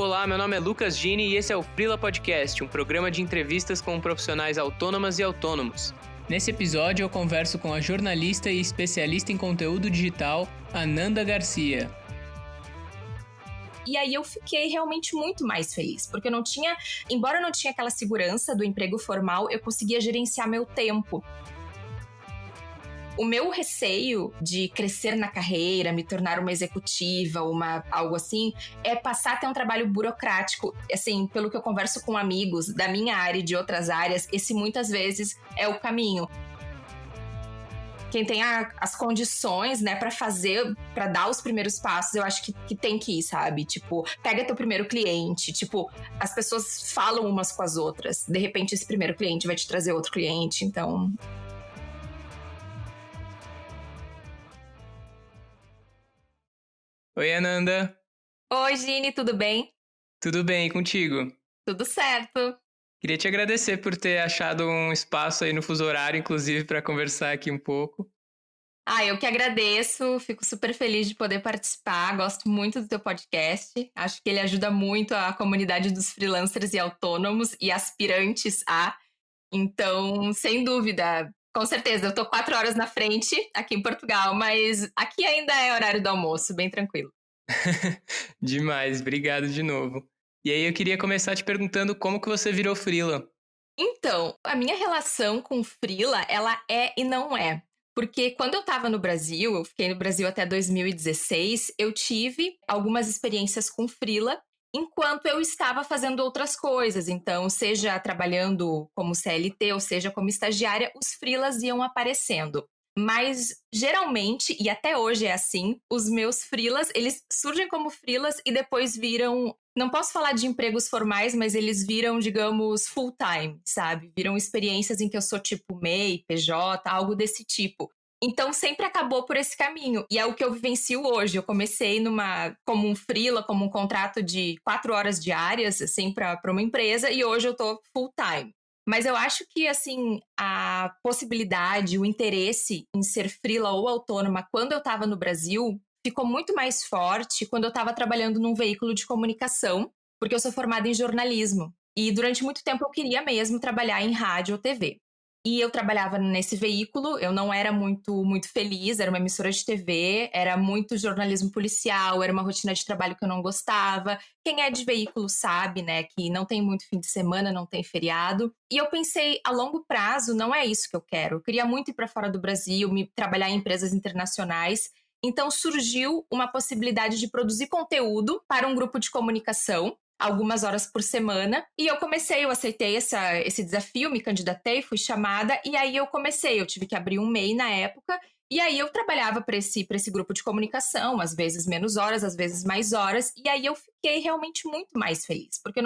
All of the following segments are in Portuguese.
Olá, meu nome é Lucas Gini e esse é o Freela Podcast, um programa de entrevistas com profissionais autônomas e autônomos. Nesse episódio eu converso com a jornalista e especialista em conteúdo digital, Ananda Garcia. E aí eu fiquei realmente muito mais feliz, porque embora eu não tinha aquela segurança do emprego formal, eu conseguia gerenciar meu tempo. O meu receio de crescer na carreira, me tornar uma executiva, algo assim, é passar a ter um trabalho burocrático. Assim, pelo que eu converso com amigos da minha área e de outras áreas, esse muitas vezes é o caminho. Quem tem as condições, né, para dar os primeiros passos, eu acho que tem que ir, sabe? Tipo, pega teu primeiro cliente, tipo, as pessoas falam umas com as outras. De repente, esse primeiro cliente vai te trazer outro cliente, então... Oi, Ananda. Oi, Gini, tudo bem? Tudo bem, e contigo? Tudo certo. Queria te agradecer por ter achado um espaço aí no fuso horário, inclusive, para conversar aqui um pouco. Eu que agradeço, fico super feliz de poder participar, gosto muito do teu podcast, acho que ele ajuda muito a comunidade dos freelancers e autônomos e aspirantes a, então, sem dúvida, com certeza, eu tô 4 horas na frente aqui em Portugal, mas aqui ainda é horário do almoço, bem tranquilo. Demais, obrigado de novo. E aí eu queria começar te perguntando como que você virou freela. Então, a minha relação com freela, ela é e não é. Porque quando eu estava no Brasil, eu fiquei no Brasil até 2016, eu tive algumas experiências com freela enquanto eu estava fazendo outras coisas. Então, seja trabalhando como CLT ou seja como estagiária, os freelas iam aparecendo. Mas, geralmente, e até hoje é assim, os meus freelas, eles surgem como freelas e depois viram... Não posso falar de empregos formais, mas eles viram, digamos, full time, sabe? Viram experiências em que eu sou tipo MEI, PJ, algo desse tipo. Então, sempre acabou por esse caminho. E é o que eu vivencio hoje. Eu comecei como um freela, como um contrato de 4 horas diárias, assim, para uma empresa, e hoje eu tô full time. Mas eu acho que, assim, a possibilidade, o interesse em ser freela ou autônoma quando eu estava no Brasil ficou muito mais forte quando eu estava trabalhando num veículo de comunicação, porque eu sou formada em jornalismo. E durante muito tempo eu queria mesmo trabalhar em rádio ou TV. E eu trabalhava nesse veículo, eu não era muito feliz, era uma emissora de TV, era muito jornalismo policial, era uma rotina de trabalho que eu não gostava. Quem é de veículo sabe, né, que não tem muito fim de semana, não tem feriado. E eu pensei, a longo prazo, não é isso que eu quero. Eu queria muito ir para fora do Brasil, trabalhar em empresas internacionais. Então surgiu uma possibilidade de produzir conteúdo para um grupo de comunicação, algumas horas por semana, e eu aceitei esse desafio, me candidatei, fui chamada, e aí eu tive que abrir um MEI na época, e aí eu trabalhava para esse grupo de comunicação, às vezes menos horas, às vezes mais horas, e aí eu fiquei realmente muito mais feliz, porque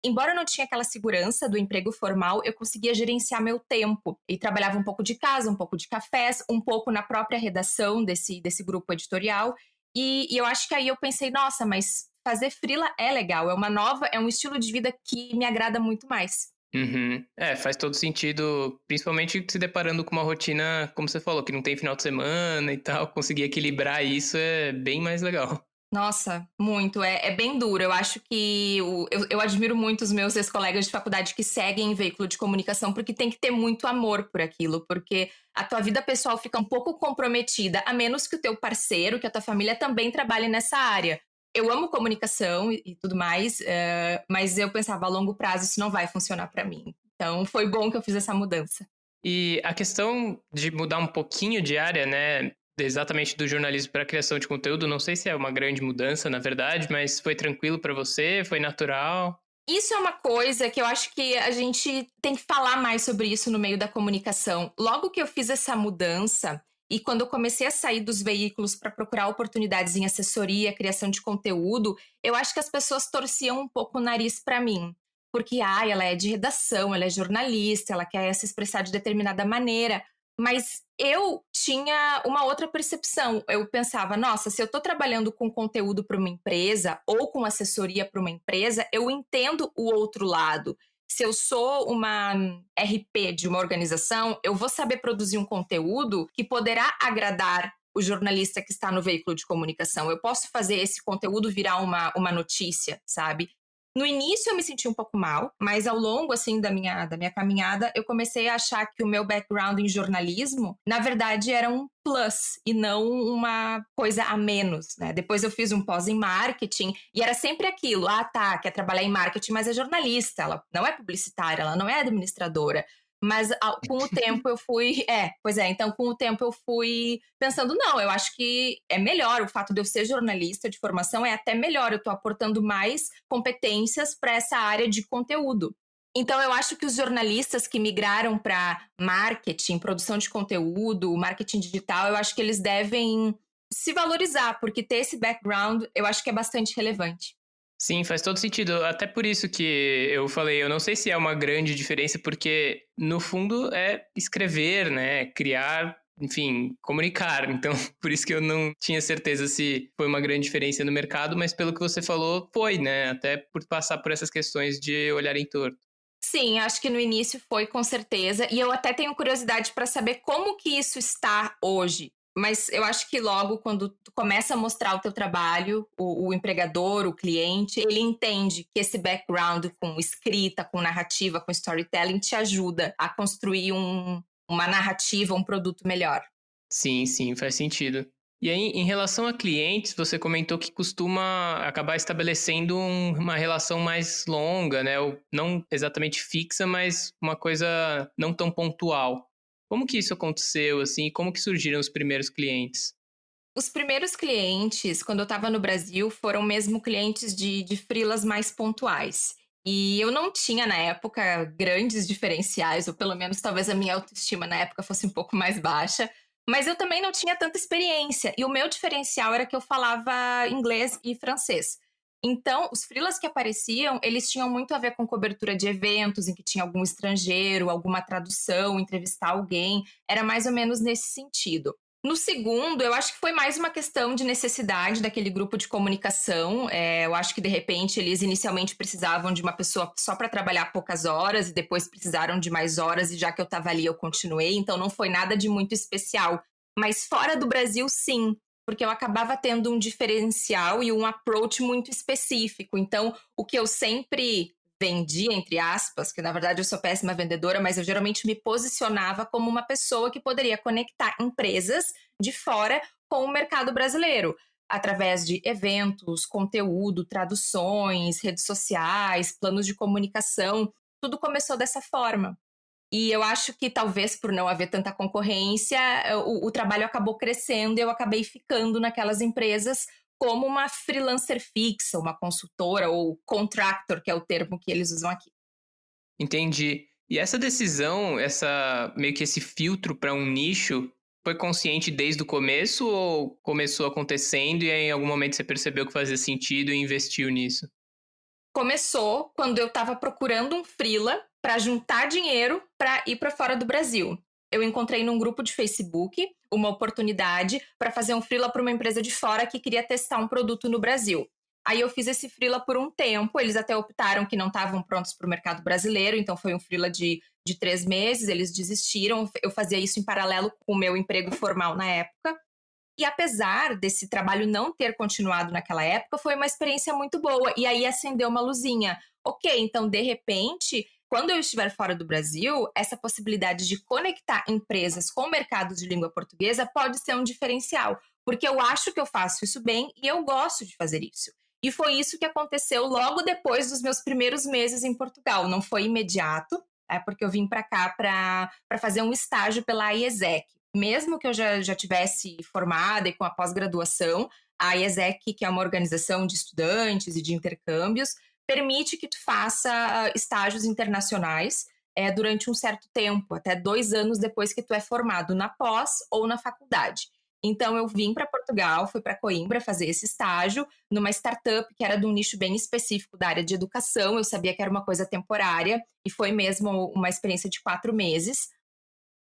embora eu não tinha aquela segurança do emprego formal, eu conseguia gerenciar meu tempo. E trabalhava um pouco de casa, um pouco de cafés, um pouco na própria redação desse grupo editorial. E eu acho que aí eu pensei, nossa, mas fazer freela é legal, é um estilo de vida que me agrada muito mais. Uhum. Faz todo sentido, principalmente se deparando com uma rotina, como você falou, que não tem final de semana e tal, conseguir equilibrar isso é bem mais legal. Nossa, muito. É bem duro. Eu acho que eu admiro muito os meus ex-colegas de faculdade que seguem em veículo de comunicação, porque tem que ter muito amor por aquilo, porque a tua vida pessoal fica um pouco comprometida, a menos que o teu parceiro, que a tua família também trabalhe nessa área. Eu amo comunicação e tudo mais, mas eu pensava, a longo prazo isso não vai funcionar para mim. Então foi bom que eu fiz essa mudança. E a questão de mudar um pouquinho de área, né, exatamente do jornalismo para a criação de conteúdo, não sei se é uma grande mudança, na verdade, mas foi tranquilo para você? Foi natural? Isso é uma coisa que eu acho que a gente tem que falar mais sobre isso no meio da comunicação. Logo que eu fiz essa mudança e quando eu comecei a sair dos veículos para procurar oportunidades em assessoria, criação de conteúdo, eu acho que as pessoas torciam um pouco o nariz para mim. Porque, ela é de redação, ela é jornalista, ela quer se expressar de determinada maneira. Mas eu tinha uma outra percepção. Eu pensava, nossa, se eu estou trabalhando com conteúdo para uma empresa ou com assessoria para uma empresa, eu entendo o outro lado. Se eu sou uma RP de uma organização, eu vou saber produzir um conteúdo que poderá agradar o jornalista que está no veículo de comunicação. Eu posso fazer esse conteúdo virar uma notícia, sabe? No início eu me senti um pouco mal, mas ao longo, assim, da minha caminhada, eu comecei a achar que o meu background em jornalismo, na verdade, era um plus e não uma coisa a menos, né? Depois eu fiz um pós em marketing e era sempre aquilo, tá, quer trabalhar em marketing, mas é jornalista, ela não é publicitária, ela não é administradora. Mas com o tempo eu fui... então com o tempo eu fui pensando, não, eu acho que é melhor o fato de eu ser jornalista de formação, é até melhor, eu estou aportando mais competências para essa área de conteúdo. Então eu acho que os jornalistas que migraram para marketing, produção de conteúdo, marketing digital, eu acho que eles devem se valorizar, porque ter esse background eu acho que é bastante relevante. Sim, faz todo sentido. Até por isso que eu falei, eu não sei se é uma grande diferença, porque no fundo é escrever, né? Criar, enfim, comunicar. Então, por isso que eu não tinha certeza se foi uma grande diferença no mercado, mas pelo que você falou, foi, né? Até por passar por essas questões de olhar em torno. Sim, acho que no início foi, com certeza. E eu até tenho curiosidade para saber como que isso está hoje. Mas eu acho que logo, quando tu começa a mostrar o teu trabalho, o empregador, o cliente, ele entende que esse background com escrita, com narrativa, com storytelling te ajuda a construir uma narrativa, um produto melhor. Sim, sim, faz sentido. E aí, em relação a clientes, você comentou que costuma acabar estabelecendo uma relação mais longa, né? Ou não exatamente fixa, mas uma coisa não tão pontual. Como que isso aconteceu, assim? Como que surgiram os primeiros clientes? Os primeiros clientes, quando eu estava no Brasil, foram mesmo clientes de freelas mais pontuais. E eu não tinha, na época, grandes diferenciais, ou pelo menos talvez a minha autoestima na época fosse um pouco mais baixa. Mas eu também não tinha tanta experiência. E o meu diferencial era que eu falava inglês e francês. Então, os freelas que apareciam, eles tinham muito a ver com cobertura de eventos, em que tinha algum estrangeiro, alguma tradução, entrevistar alguém. Era mais ou menos nesse sentido. No segundo, eu acho que foi mais uma questão de necessidade daquele grupo de comunicação. Eu acho que, de repente, eles inicialmente precisavam de uma pessoa só para trabalhar poucas horas e depois precisaram de mais horas, e já que eu estava ali, eu continuei. Então, não foi nada de muito especial. Mas fora do Brasil, sim, porque eu acabava tendo um diferencial e um approach muito específico. Então, o que eu sempre vendia, entre aspas, que na verdade eu sou péssima vendedora, mas eu geralmente me posicionava como uma pessoa que poderia conectar empresas de fora com o mercado brasileiro, através de eventos, conteúdo, traduções, redes sociais, planos de comunicação. Tudo começou dessa forma. E eu acho que talvez por não haver tanta concorrência, o trabalho acabou crescendo e eu acabei ficando naquelas empresas como uma freelancer fixa, uma consultora ou contractor, que é o termo que eles usam aqui. Entendi. E essa decisão, meio que esse filtro para um nicho, foi consciente desde o começo ou começou acontecendo e aí em algum momento você percebeu que fazia sentido e investiu nisso? Começou quando eu estava procurando um freela para juntar dinheiro para ir para fora do Brasil. Eu encontrei num grupo de Facebook uma oportunidade para fazer um freela para uma empresa de fora que queria testar um produto no Brasil. Aí eu fiz esse freela por um tempo, eles até optaram que não estavam prontos para o mercado brasileiro, então foi um freela de 3 meses, eles desistiram, eu fazia isso em paralelo com o meu emprego formal na época. E apesar desse trabalho não ter continuado naquela época, foi uma experiência muito boa. E aí acendeu uma luzinha. Ok, então de repente, quando eu estiver fora do Brasil, essa possibilidade de conectar empresas com o mercado de língua portuguesa pode ser um diferencial. Porque eu acho que eu faço isso bem e eu gosto de fazer isso. E foi isso que aconteceu logo depois dos meus primeiros meses em Portugal. Não foi imediato, porque eu vim para cá para fazer um estágio pela IESEC. Mesmo que eu já tivesse formada e com a pós-graduação, a IESEC, que é uma organização de estudantes e de intercâmbios, permite que tu faça estágios internacionais durante um certo tempo, até 2 anos depois que tu é formado na pós ou na faculdade. Então, eu vim para Portugal, fui para Coimbra fazer esse estágio numa startup que era de um nicho bem específico da área de educação. Eu sabia que era uma coisa temporária e foi mesmo uma experiência de 4 meses.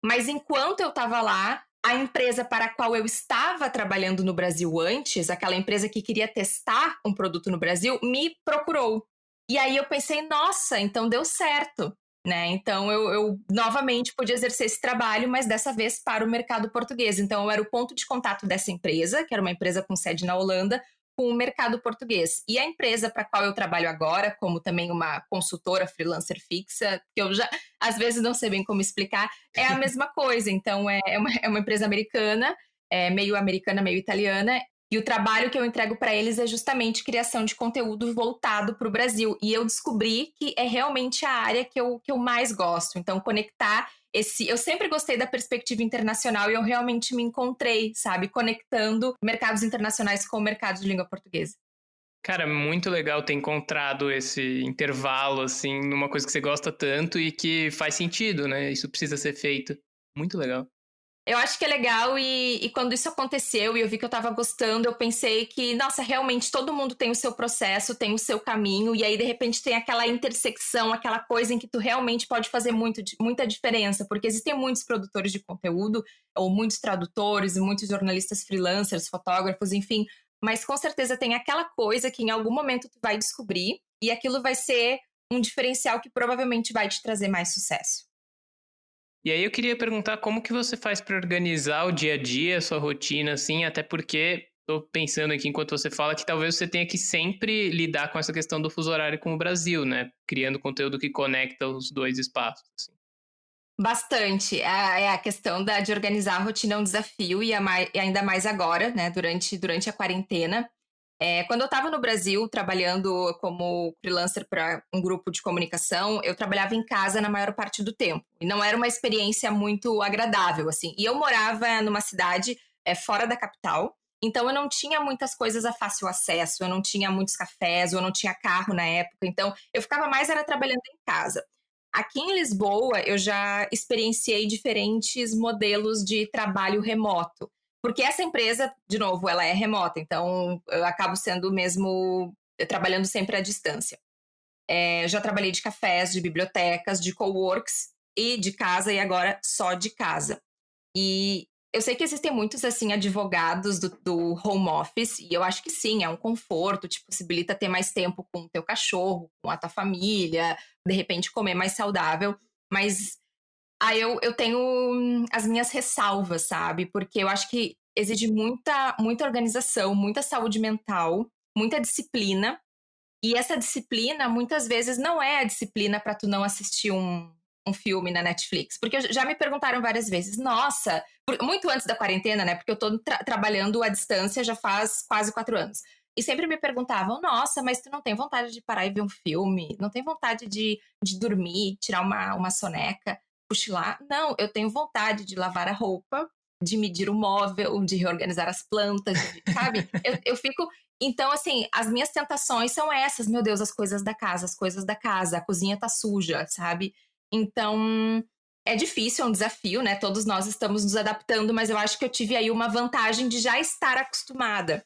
Mas enquanto eu estava lá, a empresa para a qual eu estava trabalhando no Brasil antes, aquela empresa que queria testar um produto no Brasil, me procurou. E aí eu pensei, nossa, então deu certo. né? Então eu novamente pude exercer esse trabalho, mas dessa vez para o mercado português. Então eu era o ponto de contato dessa empresa, que era uma empresa com sede na Holanda, com o mercado português. E a empresa para a qual eu trabalho agora, como também uma consultora freelancer fixa, que eu já às vezes não sei bem como explicar, é a mesma coisa. Então é uma empresa americana, meio americana, meio italiana, e o trabalho que eu entrego para eles é justamente criação de conteúdo voltado para o Brasil. E eu descobri que é realmente a área que eu mais gosto. Então, conectar esse. Eu sempre gostei da perspectiva internacional e eu realmente me encontrei, sabe, conectando mercados internacionais com o mercado de língua portuguesa. Cara, muito legal ter encontrado esse intervalo, assim, numa coisa que você gosta tanto e que faz sentido, né? Isso precisa ser feito. Muito legal. Eu acho que é legal e quando isso aconteceu e eu vi que eu tava gostando, eu pensei que, nossa, realmente todo mundo tem o seu processo, tem o seu caminho, e aí de repente tem aquela intersecção, aquela coisa em que tu realmente pode fazer muita diferença, porque existem muitos produtores de conteúdo, ou muitos tradutores, muitos jornalistas freelancers, fotógrafos, enfim, mas com certeza tem aquela coisa que em algum momento tu vai descobrir, e aquilo vai ser um diferencial que provavelmente vai te trazer mais sucesso. E aí eu queria perguntar como que você faz para organizar o dia a dia, a sua rotina, assim, até porque tô pensando aqui enquanto você fala que talvez você tenha que sempre lidar com essa questão do fuso horário com o Brasil, né? Criando conteúdo que conecta os dois espaços, assim. Bastante. A questão de organizar a rotina é um desafio e ainda mais agora, né, durante a quarentena. Quando eu estava no Brasil trabalhando como freelancer para um grupo de comunicação, eu trabalhava em casa na maior parte do tempo. E não era uma experiência muito agradável, assim. E eu morava numa cidade fora da capital, então eu não tinha muitas coisas a fácil acesso, eu não tinha muitos cafés, eu não tinha carro na época, então eu ficava mais era trabalhando em casa. Aqui em Lisboa, eu já experienciei diferentes modelos de trabalho remoto. Porque essa empresa, de novo, ela é remota, então eu acabo sendo mesmo trabalhando sempre à distância. Já trabalhei de cafés, de bibliotecas, de coworks e de casa, e agora só de casa. E eu sei que existem muitos, assim, advogados do home office, e eu acho que sim, é um conforto, te possibilita ter mais tempo com o teu cachorro, com a tua família, de repente comer mais saudável, mas aí eu tenho as minhas ressalvas, sabe? Porque eu acho que exige muita organização, muita saúde mental, muita disciplina. E essa disciplina, muitas vezes, não é a disciplina para tu não assistir um filme na Netflix. Porque já me perguntaram várias vezes, nossa, muito antes da quarentena, né? Porque eu tô trabalhando à distância já faz quase 4 anos. E sempre me perguntavam, nossa, mas tu não tem vontade de parar e ver um filme? Não tem vontade de dormir, tirar uma soneca, cochilar? Não, eu tenho vontade de lavar a roupa, de medir o móvel, de reorganizar as plantas, sabe? Eu fico então, assim, as minhas tentações são essas, meu Deus, as coisas da casa, a cozinha tá suja, sabe? Então, é difícil, é um desafio, né? Todos nós estamos nos adaptando, mas eu acho que eu tive aí uma vantagem de já estar acostumada.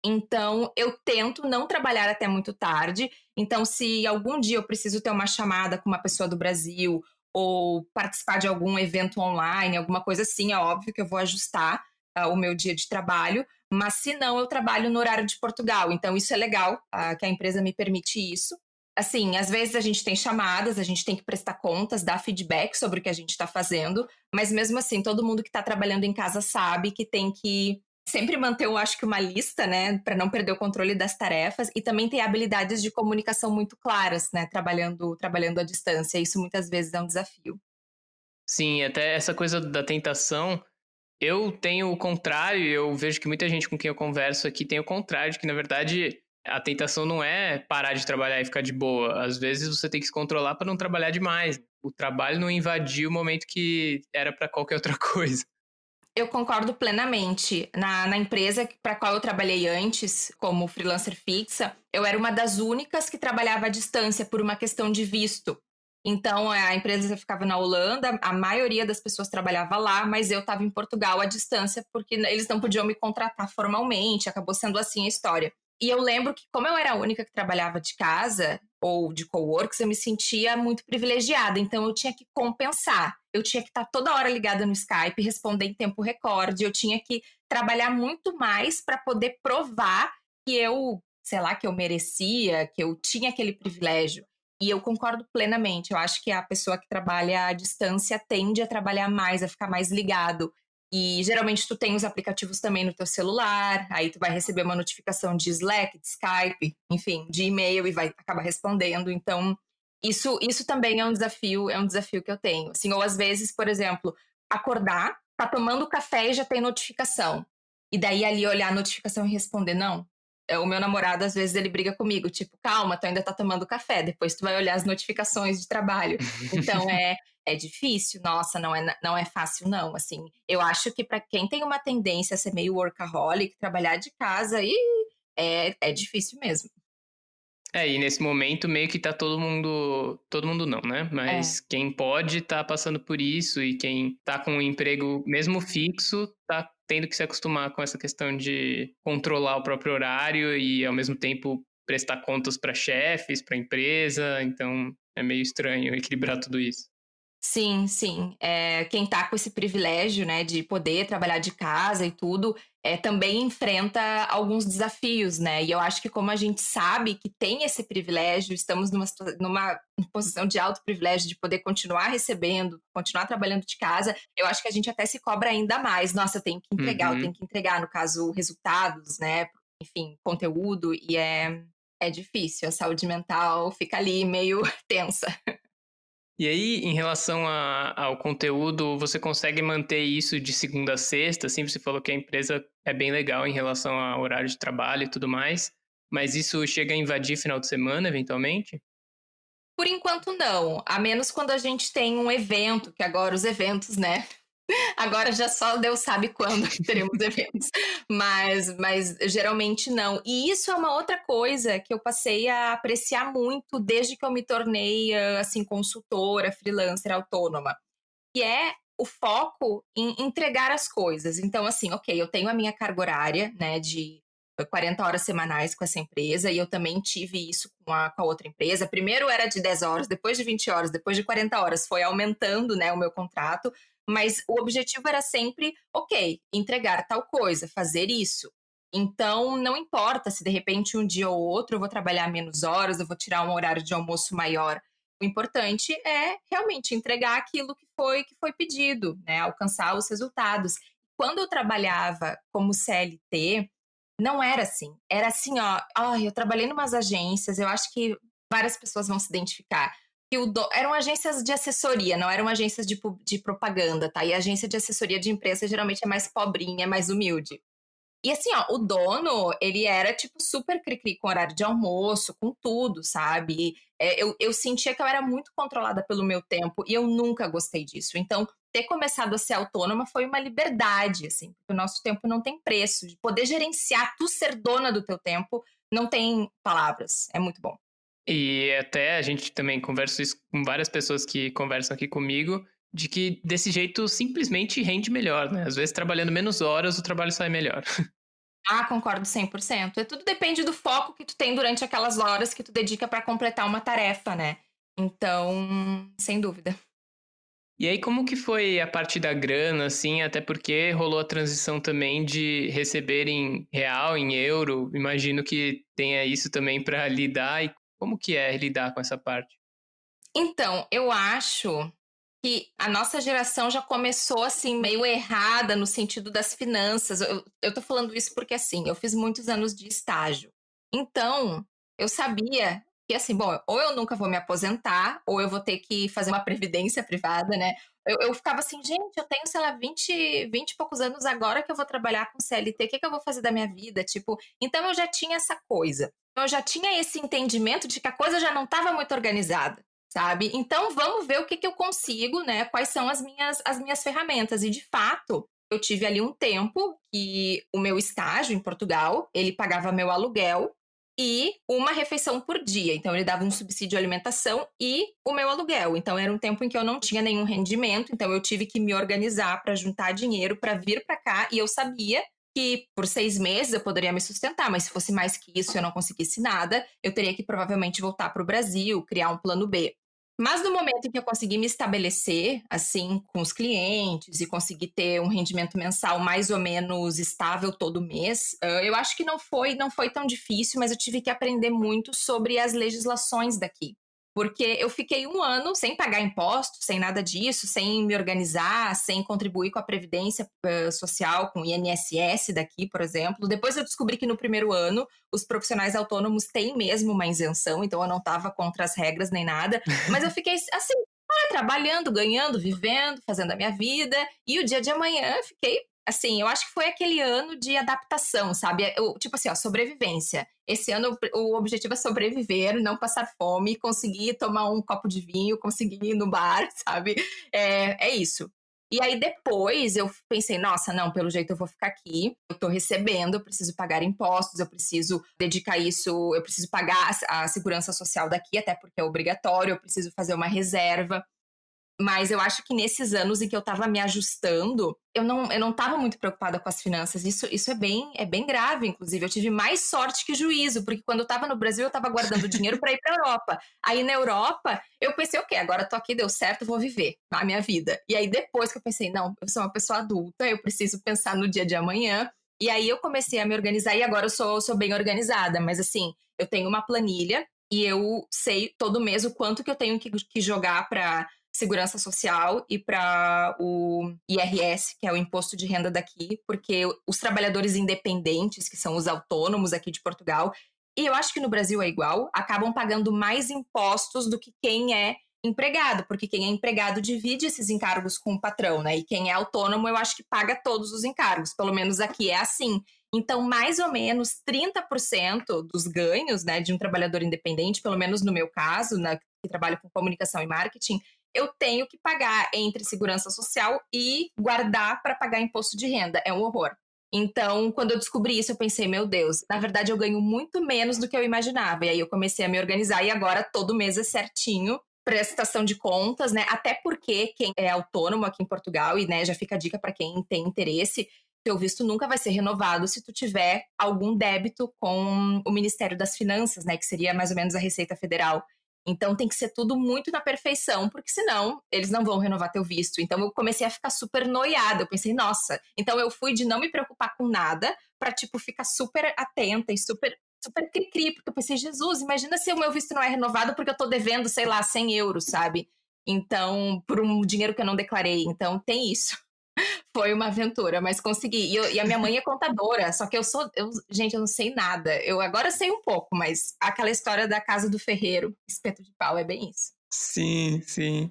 Então, eu tento não trabalhar até muito tarde. Então, se algum dia eu preciso ter uma chamada com uma pessoa do Brasil ou participar de algum evento online, alguma coisa assim, é óbvio que eu vou ajustar o meu dia de trabalho. Mas se não, eu trabalho no horário de Portugal. Então, isso é legal, que a empresa me permite isso. Assim, às vezes a gente tem chamadas, a gente tem que prestar contas, dar feedback sobre o que a gente está fazendo, mas mesmo assim, todo mundo que está trabalhando em casa sabe que tem que sempre manter, eu acho que uma lista, né, para não perder o controle das tarefas e também ter habilidades de comunicação muito claras, né, trabalhando à distância. Isso muitas vezes é um desafio. Sim, até essa coisa da tentação, eu tenho o contrário, eu vejo que muita gente com quem eu converso aqui tem o contrário, de que na verdade a tentação não é parar de trabalhar e ficar de boa. Às vezes você tem que se controlar para não trabalhar demais. O trabalho não invadir o momento que era para qualquer outra coisa. Eu concordo plenamente. Na empresa para a qual eu trabalhei antes, como freelancer fixa, eu era uma das únicas que trabalhava à distância por uma questão de visto. Então, a empresa ficava na Holanda, a maioria das pessoas trabalhava lá, mas eu estava em Portugal à distância porque eles não podiam me contratar formalmente, acabou sendo assim a história. E eu lembro que, como eu era a única que trabalhava de casa ou de coworks, eu me sentia muito privilegiada, então eu tinha que compensar. Eu tinha que estar toda hora ligada no Skype, responder em tempo recorde, eu tinha que trabalhar muito mais para poder provar que eu, sei lá, que eu merecia, que eu tinha aquele privilégio. E eu concordo plenamente. Eu acho que a pessoa que trabalha à distância tende a trabalhar mais, a ficar mais ligado. E geralmente tu tem os aplicativos também no teu celular, aí tu vai receber uma notificação de Slack, de Skype, enfim, de e-mail e vai acabar respondendo. Então, isso também é um desafio que eu tenho. Assim, ou às vezes, por exemplo, acordar, tá tomando café e já tem notificação. E daí ali olhar a notificação e responder, não. O meu namorado, às vezes, ele briga comigo, tipo, calma, tu ainda tá tomando café, depois tu vai olhar as notificações de trabalho. Então é difícil, nossa, não é fácil não, assim. Eu acho que para quem tem uma tendência a ser meio workaholic, trabalhar de casa, é difícil mesmo. E nesse momento meio que tá todo mundo não, né? É. Mas quem pode tá passando por isso e quem tá com um emprego mesmo fixo tá tendo que se acostumar com essa questão de controlar o próprio horário e ao mesmo tempo prestar contas para chefes, para empresa, então é meio estranho equilibrar tudo isso. Sim, sim. Quem tá com esse privilégio, né, de poder trabalhar de casa e tudo, também enfrenta alguns desafios, né. E eu acho que como a gente sabe que tem esse privilégio, estamos numa posição de alto privilégio de poder continuar recebendo, continuar trabalhando de casa, eu acho que a gente até se cobra ainda mais. "Nossa, eu tenho Uhum. que entregar", no caso, resultados, né, enfim, conteúdo, e é difícil. A saúde mental fica ali meio tensa. E aí, em relação ao conteúdo, você consegue manter isso de segunda a sexta? Assim, você falou que a empresa é bem legal em relação ao horário de trabalho e tudo mais, mas isso chega a invadir final de semana, eventualmente? Por enquanto não, a menos quando a gente tem um evento, que agora os eventos, né, agora já só Deus sabe quando que teremos eventos, mas geralmente não. E isso é uma outra coisa que eu passei a apreciar muito desde que eu me tornei, assim, consultora, freelancer, autônoma, que é o foco em entregar as coisas. Então, assim, ok, eu tenho a minha carga horária, né, de 40 horas semanais com essa empresa, e eu também tive isso com a outra empresa. Primeiro era de 10 horas, depois de 20 horas, depois de 40 horas, foi aumentando, né, o meu contrato, mas o objetivo era sempre, ok, entregar tal coisa, fazer isso. Então, não importa se de repente um dia ou outro eu vou trabalhar menos horas, eu vou tirar um horário de almoço maior. O importante é realmente entregar aquilo que foi pedido, né, alcançar os resultados. Quando eu trabalhava como CLT, não era assim. Era assim, ó, ai, eu trabalhei em umas agências, eu acho que várias pessoas vão se identificar, que eram agências de assessoria, não eram agências de propaganda, tá? E a agência de assessoria de empresa geralmente é mais pobrinha, é mais humilde. E assim, ó, o dono, ele era, tipo, super cri-cri com horário de almoço, com tudo, sabe. Eu sentia que eu era muito controlada pelo meu tempo e eu nunca gostei disso. Então, ter começado a ser autônoma foi uma liberdade, assim, porque o nosso tempo não tem preço. De poder gerenciar, tu ser dona do teu tempo, não tem palavras. É muito bom. E até a gente também conversa isso com várias pessoas que conversam aqui comigo, de que desse jeito simplesmente rende melhor, né? Às vezes trabalhando menos horas, o trabalho sai melhor. Ah, concordo 100%. Tudo depende do foco que tu tem durante aquelas horas que tu dedica para completar uma tarefa, né. Então, sem dúvida. E aí, como que foi a parte da grana, assim, até porque rolou a transição também de receber em real, em euro, imagino que tenha isso também para lidar, e como que é lidar com essa parte? Então, eu acho que a nossa geração já começou, assim, meio errada no sentido das finanças. Eu tô falando isso porque, assim, eu fiz muitos anos de estágio. Então, eu sabia que, assim, bom, ou eu nunca vou me aposentar, ou eu vou ter que fazer uma previdência privada, né. Eu ficava assim: "Gente, eu tenho, sei lá, vinte e poucos anos agora que eu vou trabalhar com CLT, o que que eu vou fazer da minha vida?", tipo, então eu já tinha essa coisa. Então eu já tinha esse entendimento de que a coisa já não estava muito organizada. Sabe? Então vamos ver o que que eu consigo, né, quais são as minhas ferramentas. E de fato, eu tive ali um tempo que o meu estágio em Portugal, ele pagava meu aluguel e uma refeição por dia. Então ele dava um subsídio de alimentação e o meu aluguel. Então era um tempo em que eu não tinha nenhum rendimento, então eu tive que me organizar para juntar dinheiro para vir para cá, e eu sabia que por 6 meses eu poderia me sustentar, mas se fosse mais que isso e eu não conseguisse nada, eu teria que provavelmente voltar para o Brasil, criar um plano B. Mas no momento em que eu consegui me estabelecer, assim, com os clientes e conseguir ter um rendimento mensal mais ou menos estável todo mês, eu acho que não foi tão difícil, mas eu tive que aprender muito sobre as legislações daqui. Porque eu fiquei 1 ano sem pagar impostos, sem nada disso, sem me organizar, sem contribuir com a Previdência Social, com o INSS daqui, por exemplo. Depois eu descobri que no primeiro ano os profissionais autônomos têm mesmo uma isenção, então eu não estava contra as regras nem nada. Mas eu fiquei assim, trabalhando, ganhando, vivendo, fazendo a minha vida. E o dia de amanhã fiquei assim, eu acho que foi aquele ano de adaptação, sabe? Tipo assim, ó, sobrevivência. Esse ano o objetivo é sobreviver, não passar fome, conseguir tomar um copo de vinho, conseguir ir no bar, sabe? É isso. E aí depois eu pensei, nossa, não, pelo jeito eu vou ficar aqui, eu tô recebendo, eu preciso pagar impostos, eu preciso dedicar isso, eu preciso pagar a segurança social daqui, até porque é obrigatório, eu preciso fazer uma reserva. Mas eu acho que nesses anos em que eu estava me ajustando, eu não estava muito preocupada com as finanças. Isso é bem grave, inclusive. Eu tive mais sorte que juízo, porque quando eu estava no Brasil, eu estava guardando dinheiro para ir para a Europa. Aí na Europa, eu pensei, ok, agora eu tô aqui, deu certo, vou viver a minha vida. E aí depois que eu pensei, não, eu sou uma pessoa adulta, eu preciso pensar no dia de amanhã. E aí eu comecei a me organizar e agora eu sou bem organizada. Mas assim, eu tenho uma planilha e eu sei todo mês o quanto que eu tenho que jogar para segurança social e para o IRS, que é o imposto de renda daqui, porque os trabalhadores independentes, que são os autônomos aqui de Portugal, e eu acho que no Brasil é igual, acabam pagando mais impostos do que quem é empregado, porque quem é empregado divide esses encargos com o patrão, né? E quem é autônomo, eu acho que paga todos os encargos, pelo menos aqui é assim. Então, mais ou menos 30% dos ganhos, né, de um trabalhador independente, pelo menos no meu caso, né, que trabalho com comunicação e marketing, eu tenho que pagar entre segurança social e guardar para pagar imposto de renda. É um horror. Então, quando eu descobri isso, eu pensei, meu Deus, na verdade eu ganho muito menos do que eu imaginava. E aí eu comecei a me organizar e agora todo mês é certinho, prestação de contas, né? Até porque quem é autônomo aqui em Portugal, e né, já fica a dica para quem tem interesse, teu visto nunca vai ser renovado se tu tiver algum débito com o Ministério das Finanças, né? Que seria mais ou menos a Receita Federal. Então tem que ser tudo muito na perfeição, porque senão eles não vão renovar teu visto. Então eu comecei a ficar super noiada. Eu pensei, nossa. Então eu fui de não me preocupar com nada pra, tipo, ficar super atenta e super cri-cri, porque eu pensei, Jesus, imagina se o meu visto não é renovado porque eu tô devendo, sei lá, 100 euros, sabe? Então, por um dinheiro que eu não declarei. Então tem isso. Foi uma aventura, mas consegui. E a minha mãe é contadora, só que gente, eu não sei nada. Eu agora sei um pouco, mas aquela história da casa do ferreiro, espeto de pau, é bem isso. Sim, sim.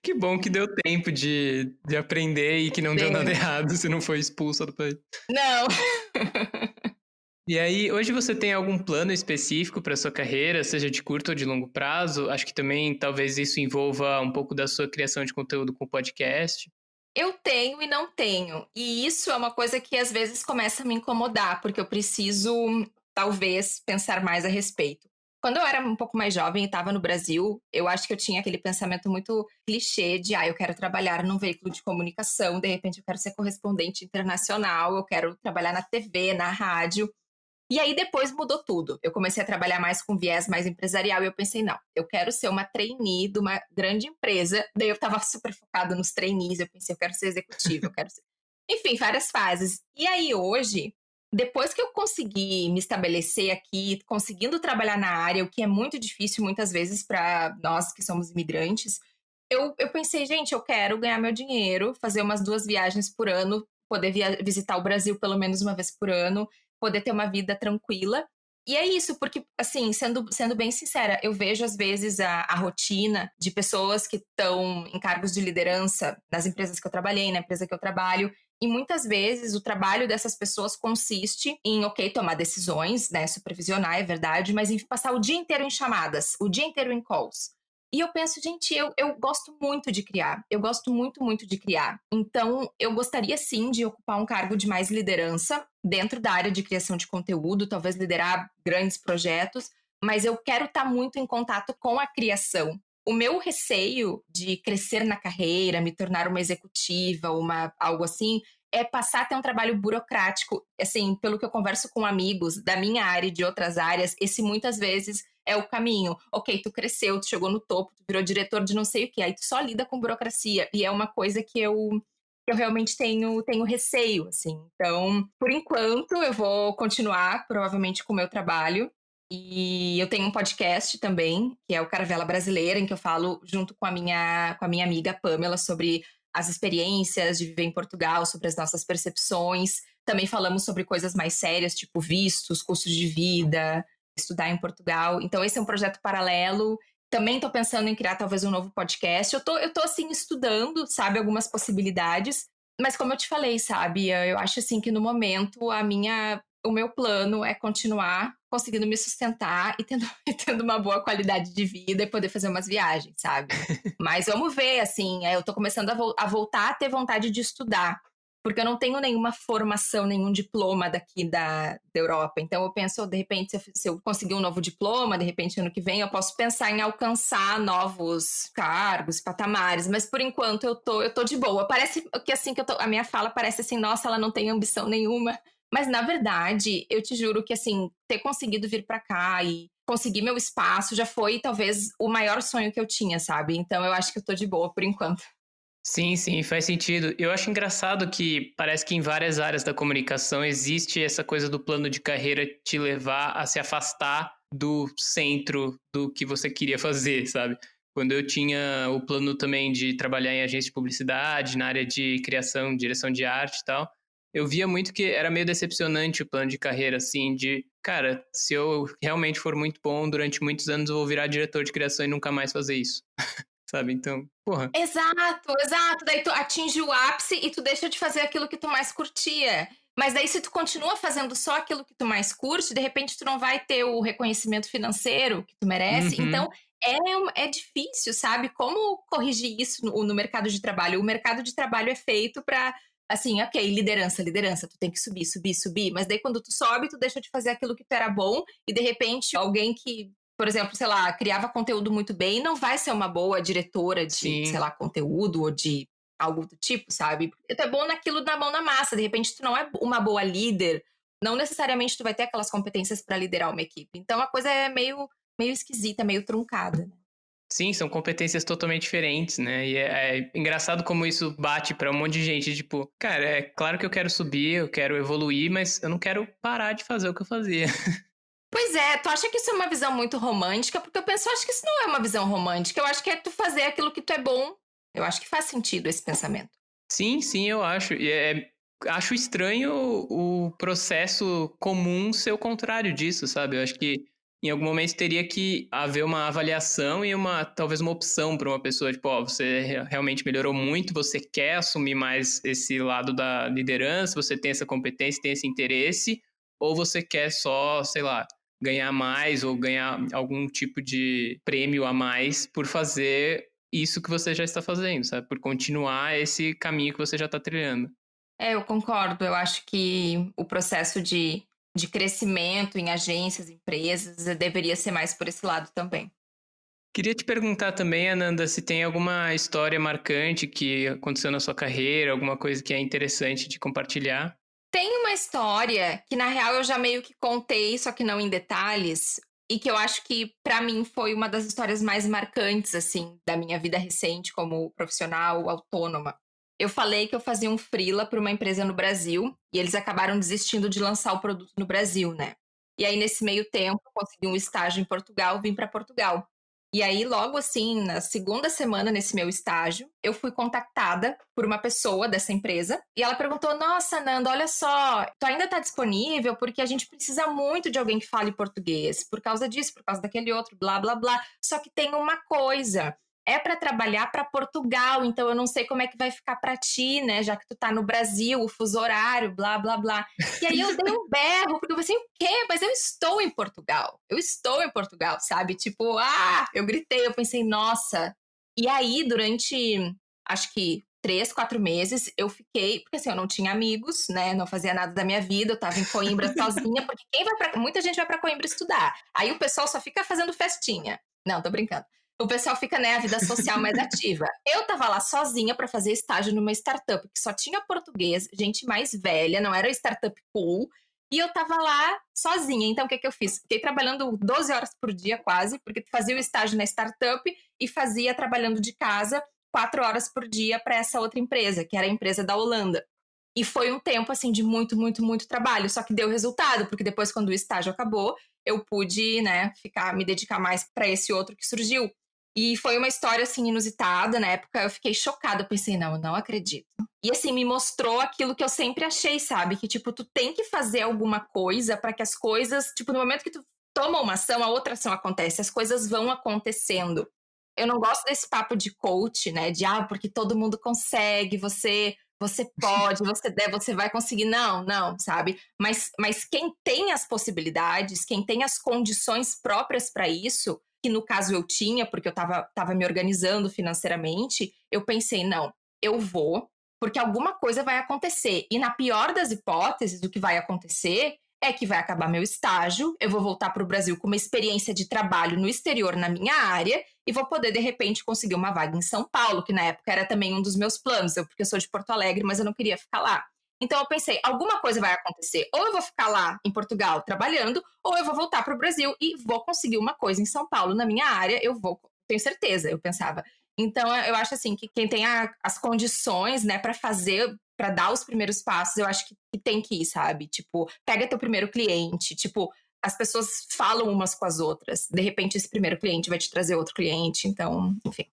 Que bom que deu tempo de aprender e que não deu nada errado, se não foi expulsa do país. Não. E aí, hoje você tem algum plano específico para sua carreira, seja de curto ou de longo prazo? Acho que também talvez isso envolva um pouco da sua criação de conteúdo com podcast. Eu tenho e não tenho. E isso é uma coisa que às vezes começa a me incomodar, porque eu preciso, talvez, pensar mais a respeito. Quando eu era um pouco mais jovem e estava no Brasil, eu acho que eu tinha aquele pensamento muito clichê de, eu quero trabalhar num veículo de comunicação, de repente eu quero ser correspondente internacional, eu quero trabalhar na TV, na rádio. E aí depois mudou tudo. Eu comecei a trabalhar mais com viés mais empresarial e eu pensei, não, eu quero ser uma trainee de uma grande empresa. Daí eu estava super focada nos trainees, eu pensei, eu quero ser executiva, eu quero ser... Enfim, várias fases. E aí hoje, depois que eu consegui me estabelecer aqui, conseguindo trabalhar na área, o que é muito difícil muitas vezes para nós que somos imigrantes, eu pensei, gente, eu quero ganhar meu dinheiro, fazer umas 2 viagens por ano, poder visitar o Brasil pelo menos uma vez por ano, poder ter uma vida tranquila. E é isso, porque, assim, sendo bem sincera, eu vejo às vezes a rotina de pessoas que estão em cargos de liderança nas empresas que eu trabalhei, na empresa que eu trabalho, e muitas vezes o trabalho dessas pessoas consiste em, ok, tomar decisões, né, supervisionar, é verdade, mas em passar o dia inteiro em chamadas, o dia inteiro em calls. E eu penso, gente, eu gosto muito de criar. Eu gosto muito, muito de criar. Então, eu gostaria sim de ocupar um cargo de mais liderança dentro da área de criação de conteúdo, talvez liderar grandes projetos, mas eu quero estar muito em contato com a criação. O meu receio de crescer na carreira, me tornar uma executiva, algo assim, é passar a ter um trabalho burocrático. Assim, pelo que eu converso com amigos da minha área e de outras áreas, esse muitas vezes é o caminho. Ok, tu cresceu, tu chegou no topo, tu virou diretor de não sei o que, aí tu só lida com burocracia. E é uma coisa que eu realmente tenho receio, assim. Então, por enquanto, eu vou continuar, provavelmente, com o meu trabalho. E eu tenho um podcast também, que é o Caravela Brasileira, em que eu falo junto com a minha amiga Pamela sobre as experiências de viver em Portugal, sobre as nossas percepções. Também falamos sobre coisas mais sérias, tipo vistos, custos de vida, estudar em Portugal. Então esse é um projeto paralelo. Também estou pensando em criar talvez um novo podcast. Eu tô assim estudando, sabe, algumas possibilidades. Mas como eu te falei, sabe, eu acho assim que no momento o meu plano é continuar conseguindo me sustentar e tendo, e tendo uma boa qualidade de vida e poder fazer umas viagens, sabe? Mas vamos ver, assim, eu tô começando a voltar a ter vontade de estudar, porque eu não tenho nenhuma formação, nenhum diploma daqui da Europa. Então eu penso, de repente, se eu conseguir um novo diploma, de repente ano que vem, eu posso pensar em alcançar novos cargos, patamares, mas por enquanto eu tô de boa. Parece que assim a minha fala parece assim, nossa, ela não tem ambição nenhuma. Mas, na verdade, eu te juro que, assim, ter conseguido vir pra cá e conseguir meu espaço já foi, talvez, o maior sonho que eu tinha, sabe? Então, eu acho que eu tô de boa por enquanto. Sim, sim, faz sentido. Eu acho engraçado que parece que em várias áreas da comunicação existe essa coisa do plano de carreira te levar a se afastar do centro do que você queria fazer, sabe? Quando eu tinha o plano também de trabalhar em agência de publicidade, na área de criação, direção de arte e tal, eu via muito que era meio decepcionante o plano de carreira, assim, de, cara, se eu realmente for muito bom, durante muitos anos eu vou virar diretor de criação e nunca mais fazer isso, sabe? Então, porra. Exato, exato. Daí tu atinge o ápice e tu deixa de fazer aquilo que tu mais curtia. Mas daí, se tu continua fazendo só aquilo que tu mais curte, de repente tu não vai ter o reconhecimento financeiro que tu merece. Então, Uhum. é difícil, sabe? Como corrigir isso no mercado de trabalho? O mercado de trabalho é feito para, assim, ok, liderança, liderança, tu tem que subir, subir, subir. Mas daí, quando tu sobe, tu deixa de fazer aquilo que tu era bom e, de repente, alguém que por exemplo, sei lá, criava conteúdo muito bem, não vai ser uma boa diretora de, sei Sim. lá, conteúdo ou de algo do tipo, sabe? Porque tu é bom naquilo da mão na massa, de repente tu não é uma boa líder, não necessariamente tu vai ter aquelas competências para liderar uma equipe. Então a coisa é meio esquisita, meio truncada, né? Sim, são competências totalmente diferentes, né? E é engraçado como isso bate pra um monte de gente, tipo, cara, é claro que eu quero subir, eu quero evoluir, mas eu não quero parar de fazer o que eu fazia. Pois é, tu acha que isso é uma visão muito romântica? Porque eu penso, eu acho que isso não é uma visão romântica, eu acho que é tu fazer aquilo que tu é bom. Eu acho que faz sentido esse pensamento. Sim, sim, eu acho. Acho estranho o processo comum ser o contrário disso, sabe? Eu acho que em algum momento teria que haver uma avaliação e talvez uma opção para uma pessoa, tipo, ó, você realmente melhorou muito, você quer assumir mais esse lado da liderança, você tem essa competência, tem esse interesse, ou você quer só, sei lá, ganhar mais ou ganhar algum tipo de prêmio a mais por fazer isso que você já está fazendo, sabe? Por continuar esse caminho que você já está trilhando. É, eu concordo. Eu acho que o processo de crescimento em agências, empresas, deveria ser mais por esse lado também. Queria te perguntar também, Ananda, se tem alguma história marcante que aconteceu na sua carreira, alguma coisa que é interessante de compartilhar. Tem uma história que, na real, eu já meio que contei, só que não em detalhes, e que eu acho que, pra mim, foi uma das histórias mais marcantes, assim, da minha vida recente como profissional autônoma. Eu falei que eu fazia um freela para uma empresa no Brasil, e eles acabaram desistindo de lançar o produto no Brasil, né? E aí, nesse meio tempo, eu consegui um estágio em Portugal, vim para Portugal. E aí, logo assim, na segunda semana nesse meu estágio, eu fui contactada por uma pessoa dessa empresa e ela perguntou: Nossa, Nanda, olha só, tu ainda tá disponível porque a gente precisa muito de alguém que fale português, por causa disso, por causa daquele outro, blá, blá, blá. Só que tem uma coisa. É para trabalhar para Portugal, então eu não sei como é que vai ficar para ti, né? Já que tu tá no Brasil, o fuso horário, blá, blá, blá. E aí eu dei um berro, porque eu pensei, o quê? Mas eu estou em Portugal. Eu estou em Portugal, sabe? Tipo, eu gritei, eu pensei, nossa. E aí, durante, acho que 3, 4 meses, eu fiquei, porque assim, eu não tinha amigos, né? Não fazia nada da minha vida, eu tava em Coimbra sozinha, porque muita gente vai para Coimbra estudar. Aí o pessoal só fica fazendo festinha. Não, tô brincando. O pessoal fica, né, a vida social mais ativa. Eu tava lá sozinha para fazer estágio numa startup que só tinha português, gente mais velha, não era startup cool. E eu tava lá sozinha. Então, o que eu fiz? Fiquei trabalhando 12 horas por dia, quase, porque fazia o estágio na startup e fazia trabalhando de casa 4 horas por dia para essa outra empresa, que era a empresa da Holanda. E foi um tempo, assim, de muito, muito, muito trabalho. Só que deu resultado, porque depois, quando o estágio acabou, eu pude, né, me dedicar mais para esse outro que surgiu. E foi uma história, assim, inusitada. Na época, eu fiquei chocada. Eu pensei, não, eu não acredito. E, assim, me mostrou aquilo que eu sempre achei, sabe? Que, tipo, tu tem que fazer alguma coisa para que as coisas... Tipo, no momento que tu toma uma ação, a outra ação acontece. As coisas vão acontecendo. Eu não gosto desse papo de coach, né? De, porque todo mundo consegue, você pode, você vai conseguir. Não, não, sabe? Mas quem tem as possibilidades, quem tem as condições próprias para isso, que no caso eu tinha, porque eu estava me organizando financeiramente, eu pensei, não, eu vou, porque alguma coisa vai acontecer. E na pior das hipóteses, o que vai acontecer é que vai acabar meu estágio, eu vou voltar para o Brasil com uma experiência de trabalho no exterior na minha área e vou poder, de repente, conseguir uma vaga em São Paulo, que na época era também um dos meus planos, porque eu sou de Porto Alegre, mas eu não queria ficar lá. Então eu pensei, alguma coisa vai acontecer, ou eu vou ficar lá em Portugal trabalhando, ou eu vou voltar para o Brasil e vou conseguir uma coisa em São Paulo na minha área, tenho certeza, eu pensava. Então eu acho assim, que quem tem as condições, né, para fazer, para dar os primeiros passos, eu acho que tem que ir, sabe? Tipo, pega teu primeiro cliente, tipo, as pessoas falam umas com as outras. De repente, esse primeiro cliente vai te trazer outro cliente, então, enfim.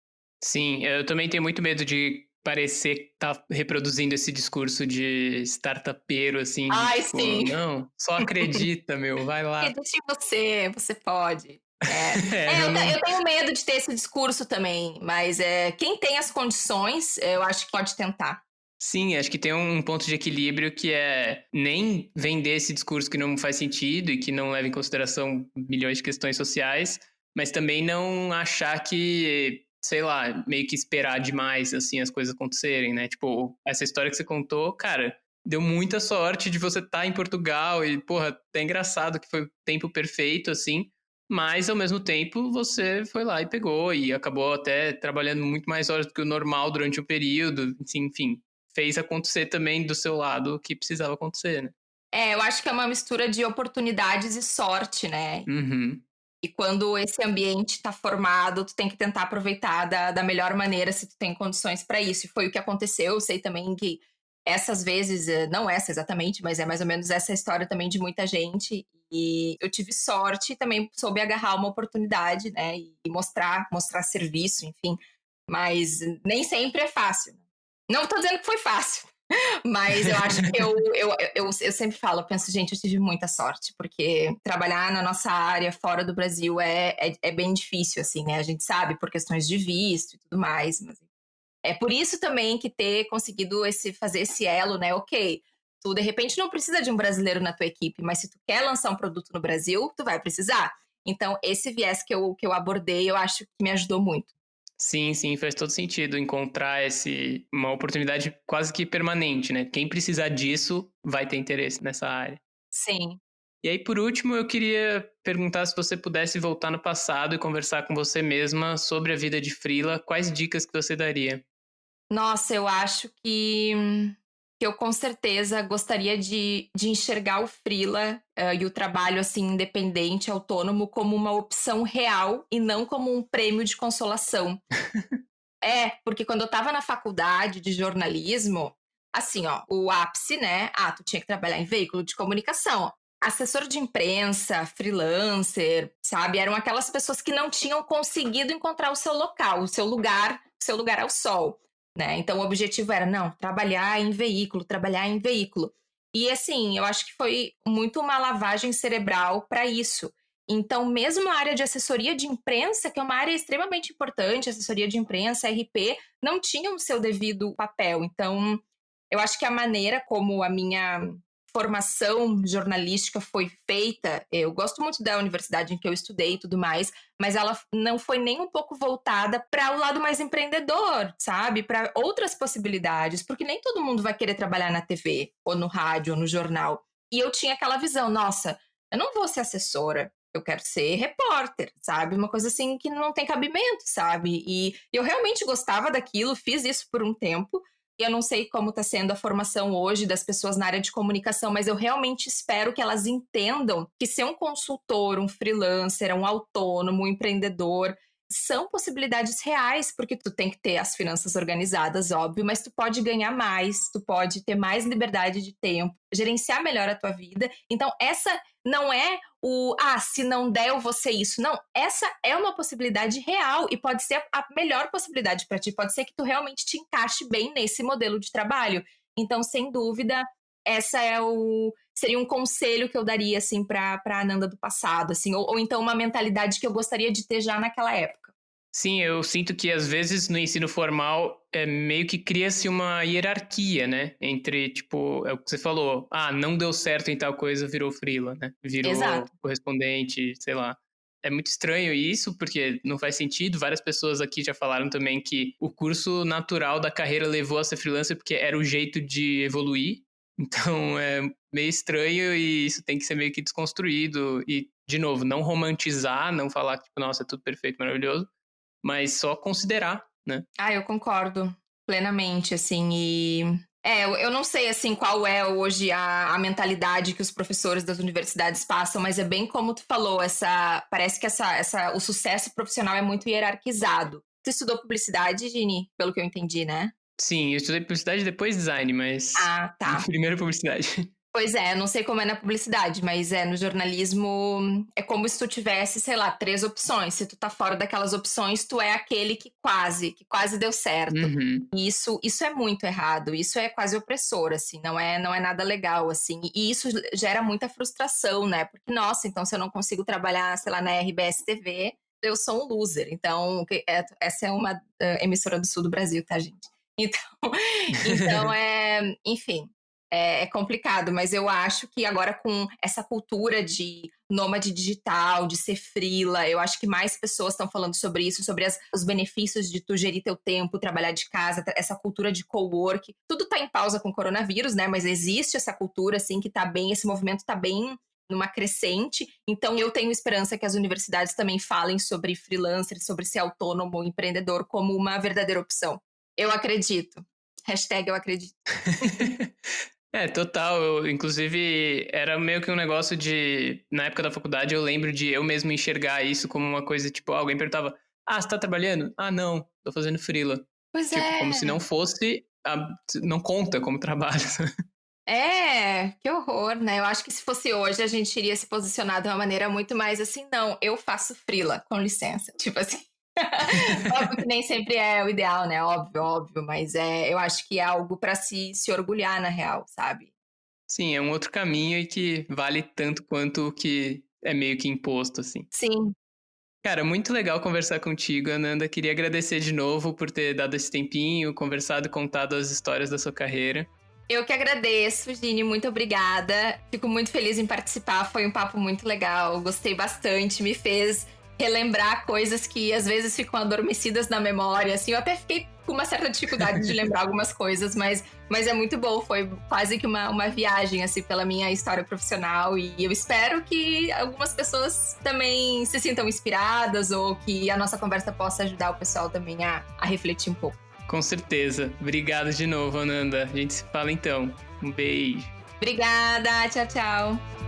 Sim, eu também tenho muito medo de parecer estar reproduzindo esse discurso de startupeiro, assim, de Ai, tipo, sim. não, só acredita, meu, vai lá. Acredite em você pode. Eu não... Eu tenho medo de ter esse discurso também, mas quem tem as condições, eu acho que pode tentar. Sim, acho que tem um ponto de equilíbrio que é nem vender esse discurso que não faz sentido e que não leva em consideração milhões de questões sociais, mas também não achar que, sei lá, meio que esperar demais, assim, as coisas acontecerem, né? Tipo, essa história que você contou, cara, deu muita sorte de você estar em Portugal e, porra, até engraçado que foi o tempo perfeito, assim, mas, ao mesmo tempo, você foi lá e pegou e acabou até trabalhando muito mais horas do que o normal durante o período, assim, enfim, fez acontecer também do seu lado o que precisava acontecer, né? Eu acho que é uma mistura de oportunidades e sorte, né? Uhum. E quando esse ambiente está formado, tu tem que tentar aproveitar da melhor maneira se tu tem condições para isso. E foi o que aconteceu. Eu sei também que essas vezes, não essa exatamente, mas é mais ou menos essa história também de muita gente. E eu tive sorte e também soube agarrar uma oportunidade, né? E mostrar serviço, enfim. Mas nem sempre é fácil. Não estou dizendo que foi fácil. Mas eu acho que eu sempre falo, eu penso, gente, eu tive muita sorte, porque trabalhar na nossa área fora do Brasil é bem difícil, assim, né? A gente sabe por questões de visto e tudo mais, mas é por isso também que ter conseguido fazer esse elo, né? Ok, tu de repente não precisa de um brasileiro na tua equipe, mas se tu quer lançar um produto no Brasil, tu vai precisar. Então, esse viés que eu abordei, eu acho que me ajudou muito. Sim, sim, faz todo sentido encontrar uma oportunidade quase que permanente, né? Quem precisar disso vai ter interesse nessa área. Sim. E aí, por último, eu queria perguntar se você pudesse voltar no passado e conversar com você mesma sobre a vida de freela, quais dicas que você daria? Nossa, eu acho que eu com certeza gostaria de enxergar o freela e o trabalho assim independente, autônomo, como uma opção real e não como um prêmio de consolação. Porque quando eu estava na faculdade de jornalismo, assim, ó, o ápice, né? Tu tinha que trabalhar em veículo de comunicação. Assessor de imprensa, freelancer, sabe? Eram aquelas pessoas que não tinham conseguido encontrar o seu local, o seu lugar ao sol, né? Então o objetivo era, não, trabalhar em veículo, trabalhar em veículo. E assim, eu acho que foi muito uma lavagem cerebral para isso. Então, mesmo a área de assessoria de imprensa, que é uma área extremamente importante, assessoria de imprensa, RP, não tinham o seu devido papel. Então, eu acho que a maneira como a minha formação jornalística foi feita, eu gosto muito da universidade em que eu estudei e tudo mais, mas ela não foi nem um pouco voltada para o lado mais empreendedor, sabe? Para outras possibilidades, porque nem todo mundo vai querer trabalhar na TV, ou no rádio, ou no jornal. E eu tinha aquela visão, nossa, eu não vou ser assessora, eu quero ser repórter, sabe? Uma coisa assim que não tem cabimento, sabe? E eu realmente gostava daquilo, fiz isso por um tempo. E eu não sei como está sendo a formação hoje das pessoas na área de comunicação, mas eu realmente espero que elas entendam que ser um consultor, um freelancer, um autônomo, um empreendedor, são possibilidades reais, porque tu tem que ter as finanças organizadas, óbvio, mas tu pode ganhar mais, tu pode ter mais liberdade de tempo, gerenciar melhor a tua vida. Então, essa não é se não der eu vou ser isso. Não, essa é uma possibilidade real e pode ser a melhor possibilidade para ti. Pode ser que tu realmente te encaixe bem nesse modelo de trabalho. Então, sem dúvida, essa seria um conselho que eu daria, assim, pra Ananda do passado, assim, ou então uma mentalidade que eu gostaria de ter já naquela época. Sim, eu sinto que às vezes no ensino formal meio que cria-se uma hierarquia, né? Entre, tipo, é o que você falou, não deu certo em tal coisa, virou freela, né? Virou Exato. correspondente, sei lá. É muito estranho isso, porque não faz sentido. Várias pessoas aqui já falaram também que o curso natural da carreira levou a ser freelancer porque era o jeito de evoluir. Então é meio estranho e isso tem que ser meio que desconstruído. E, de novo, não romantizar, não falar que, tipo, nossa, é tudo perfeito, maravilhoso, mas só considerar, né? Eu concordo plenamente, assim, eu não sei, assim, qual é hoje a mentalidade que os professores das universidades passam, mas é bem como tu falou, parece que o sucesso profissional é muito hierarquizado. Tu estudou publicidade, Gini? Pelo que eu entendi, né? Sim, eu estudei publicidade e depois design, mas Tá. primeiro publicidade. Pois é, não sei como é na publicidade, mas no jornalismo é como se tu tivesse, sei lá, 3 opções. Se tu tá fora daquelas opções, tu é aquele que quase deu certo. Uhum. E isso é muito errado, isso é quase opressor, assim, não é nada legal, assim. E isso gera muita frustração, né? Porque, nossa, então se eu não consigo trabalhar, sei lá, na RBS TV, eu sou um loser. Então, essa é uma emissora do sul do Brasil, tá, gente? Então enfim, é complicado, mas eu acho que agora com essa cultura de nômade digital, de ser freela, eu acho que mais pessoas estão falando sobre isso, sobre os benefícios de tu gerir teu tempo, trabalhar de casa, essa cultura de cowork. Tudo tá em pausa com o coronavírus, né? Mas existe essa cultura, assim, que tá bem, esse movimento tá bem numa crescente. Então eu tenho esperança que as universidades também falem sobre freelancer, sobre ser autônomo, empreendedor, como uma verdadeira opção. Eu acredito. #eu acredito. Total. Inclusive, era meio que um negócio de... Na época da faculdade, eu lembro de eu mesmo enxergar isso como uma coisa, tipo, alguém perguntava, você tá trabalhando? Não, tô fazendo freela. Pois tipo, como se não fosse... não conta como trabalho. Que horror, né? Eu acho que se fosse hoje, a gente iria se posicionar de uma maneira muito mais assim, não, eu faço freela, com licença. Tipo assim... Óbvio que nem sempre é o ideal, né? Óbvio, mas eu acho que é algo para se orgulhar na real, sabe? Sim, é um outro caminho e que vale tanto quanto o que é meio que imposto, assim. Sim. Cara, muito legal conversar contigo, Ananda. Queria agradecer de novo por ter dado esse tempinho, conversado e contado as histórias da sua carreira. Eu que agradeço, Gini, muito obrigada. Fico muito feliz em participar, foi um papo muito legal, gostei bastante, me fez relembrar coisas que às vezes ficam adormecidas na memória, assim, eu até fiquei com uma certa dificuldade de lembrar algumas coisas, mas é muito bom, foi quase que uma viagem, assim, pela minha história profissional, e eu espero que algumas pessoas também se sintam inspiradas, ou que a nossa conversa possa ajudar o pessoal também a refletir um pouco. Com certeza. Obrigado de novo, Ananda. A gente se fala então. Um beijo. Obrigada, tchau, tchau.